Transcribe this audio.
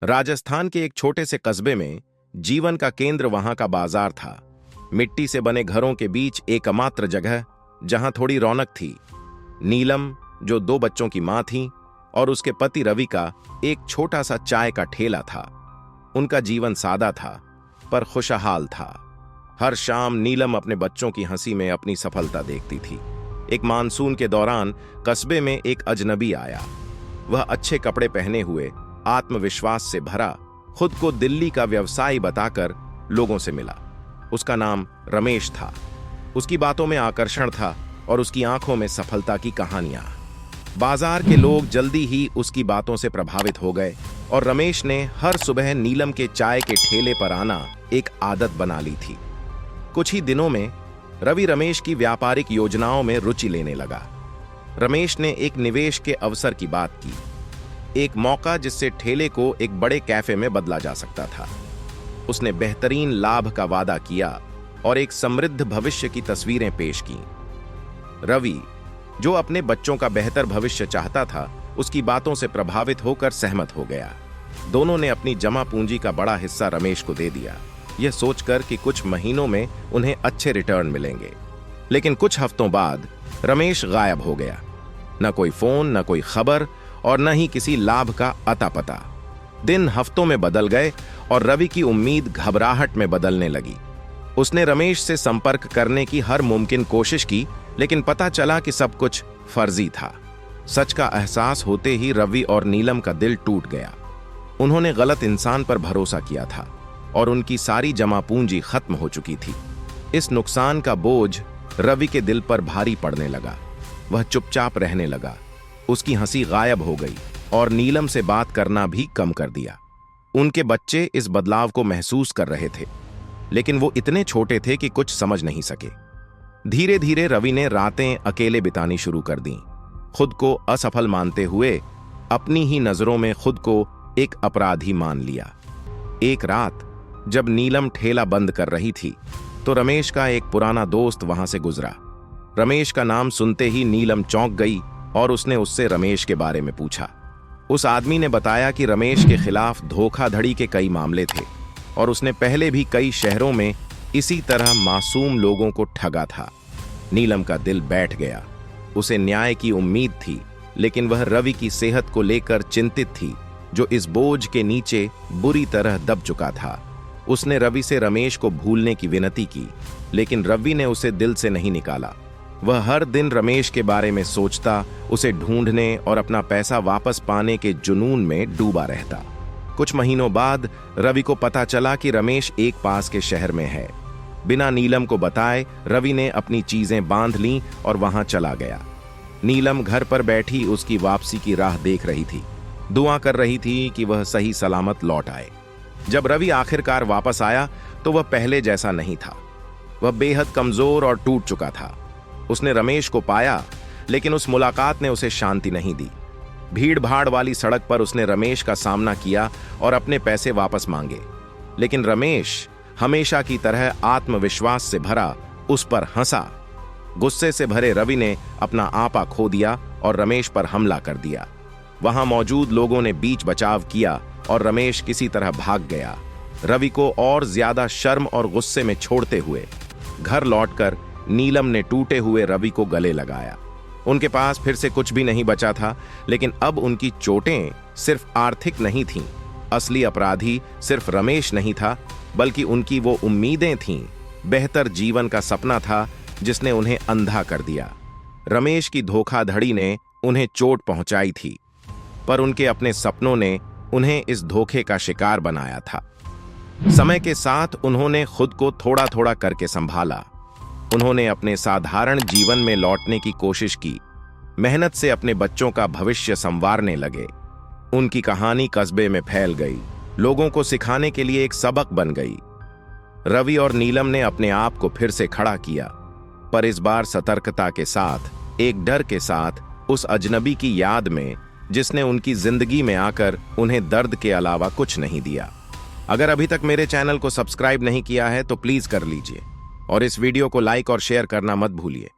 राजस्थान के एक छोटे से कस्बे में जीवन का केंद्र वहां का बाजार था। मिट्टी से बने घरों के बीच एकमात्र जगह जहां थोड़ी रौनक थी। नीलम, जो 2 बच्चों की मां थी, और उसके पति रवि का एक छोटा सा चाय का ठेला था। उनका जीवन सादा था पर खुशहाल था। हर शाम नीलम अपने बच्चों की हंसी में अपनी सफलता देखती थी। एक मानसून के दौरान कस्बे में एक अजनबी आया। वह अच्छे कपड़े पहने हुए, आत्मविश्वास से भरा, खुद को दिल्ली का व्यवसायी बताकर लोगों से मिला। उसका नाम रमेश था। उसकी बातों में आकर्षण था और उसकी आंखों में सफलता की कहानियां। बाजार के लोग जल्दी ही उसकी बातों से प्रभावित हो गए और रमेश ने हर सुबह नीलम के चाय के ठेले पर आना एक आदत बना ली थी। कुछ ही दिनों में रवि रमेश की व्यापारिक योजनाओं में रुचि लेने लगा। रमेश ने एक निवेश के अवसर की बात की, एक मौका जिससे ठेले को एक बड़े कैफे में बदला जा सकता था। उसने बेहतरीन लाभ का वादा किया और एक समृद्ध भविष्य की तस्वीरें पेश की। रवि, जो अपने बच्चों का बेहतर भविष्य चाहता था, उसकी बातों से प्रभावित होकर सहमत हो गया। दोनों ने अपनी जमा पूंजी का बड़ा हिस्सा रमेश को दे दिया, यह सोचकर कि कुछ महीनों में उन्हें अच्छे रिटर्न मिलेंगे। लेकिन कुछ हफ्तों बाद रमेश गायब हो गया। न कोई फोन, न कोई खबर और न ही किसी लाभ का अता पता। दिन हफ्तों में बदल गए और रवि की उम्मीद घबराहट में बदलने लगी। उसने रमेश से संपर्क करने की हर मुमकिन कोशिश की, लेकिन पता चला कि सब कुछ फर्जी था। सच का एहसास होते ही रवि और नीलम का दिल टूट गया। उन्होंने गलत इंसान पर भरोसा किया था और उनकी सारी जमा पूंजी खत्म हो चुकी थी। इस नुकसान का बोझ रवि के दिल पर भारी पड़ने लगा। वह चुपचाप रहने लगा। उसकी हंसी गायब हो गई और नीलम से बात करना भी कम कर दिया। उनके बच्चे इस बदलाव को महसूस कर रहे थे, लेकिन वो इतने छोटे थे कि कुछ समझ नहीं सके। धीरे धीरे रवि ने रातें अकेले बितानी शुरू कर दी। खुद को असफल मानते हुए अपनी ही नजरों में खुद को एक अपराधी मान लिया। एक रात जब नीलम ठेला बंद कर रही थी, तो रमेश का एक पुराना दोस्त वहां से गुजरा। रमेश का नाम सुनते ही नीलम चौंक गई और उसने उससे रमेश के बारे में पूछा। उस आदमी ने बताया कि रमेश के खिलाफ धोखाधड़ी के कई मामले थे और उसने पहले भी कई शहरों में इसी तरह मासूम लोगों को ठगा था। नीलम का दिल बैठ गया। उसे न्याय की उम्मीद थी, लेकिन वह रवि की सेहत को लेकर चिंतित थी, जो इस बोझ के नीचे बुरी तरह दब चुका था। उसने रवि से रमेश को भूलने की विनती की, लेकिन रवि ने उसे दिल से नहीं निकाला। वह हर दिन रमेश के बारे में सोचता, उसे ढूंढने और अपना पैसा वापस पाने के जुनून में डूबा रहता। कुछ महीनों बाद रवि को पता चला कि रमेश एक पास के शहर में है। बिना नीलम को बताए रवि ने अपनी चीजें बांध लीं और वहां चला गया। नीलम घर पर बैठी उसकी वापसी की राह देख रही थी, दुआ कर रही थी कि वह सही सलामत लौट आए। जब रवि आखिरकार वापस आया तो वह पहले जैसा नहीं था। वह बेहद कमजोर और टूट चुका था। उसने रमेश को पाया, लेकिन उस मुलाकात ने उसे शांति नहीं दी। भीड़ भाड़ वाली सड़क पर उसने रमेश का सामना किया और अपने पैसे वापस मांगे, लेकिन रमेश हमेशा की तरह आत्मविश्वास से भरा उस पर हंसा। गुस्से से भरे रवि ने अपना आपा खो दिया और रमेश पर हमला कर दिया। वहां मौजूद लोगों ने बीच बचाव किया और रमेश किसी तरह भाग गया। रवि को और ज्यादा शर्म और गुस्से में छोड़ते हुए घर लौटकर नीलम ने टूटे हुए रवि को गले लगाया। उनके पास फिर से कुछ भी नहीं बचा था, लेकिन अब उनकी चोटें सिर्फ आर्थिक नहीं थीं। असली अपराधी सिर्फ रमेश नहीं था, बल्कि उनकी वो उम्मीदें थीं। बेहतर जीवन का सपना था जिसने उन्हें अंधा कर दिया। रमेश की धोखाधड़ी ने उन्हें चोट पहुंचाई थी, पर उनके अपने सपनों ने उन्हें इस धोखे का शिकार बनाया था। समय के साथ उन्होंने खुद को थोड़ा थोड़ा करके संभाला। उन्होंने अपने साधारण जीवन में लौटने की कोशिश की, मेहनत से अपने बच्चों का भविष्य संवारने लगे। उनकी कहानी कस्बे में फैल गई, लोगों को सिखाने के लिए एक सबक बन गई। रवि और नीलम ने अपने आप को फिर से खड़ा किया, पर इस बार सतर्कता के साथ, एक डर के साथ, उस अजनबी की याद में जिसने उनकी जिंदगी में आकर उन्हें दर्द के अलावा कुछ नहीं दिया। अगर अभी तक मेरे चैनल को सब्सक्राइब नहीं किया है तो प्लीज कर लीजिए और इस वीडियो को लाइक और शेयर करना मत भूलिए।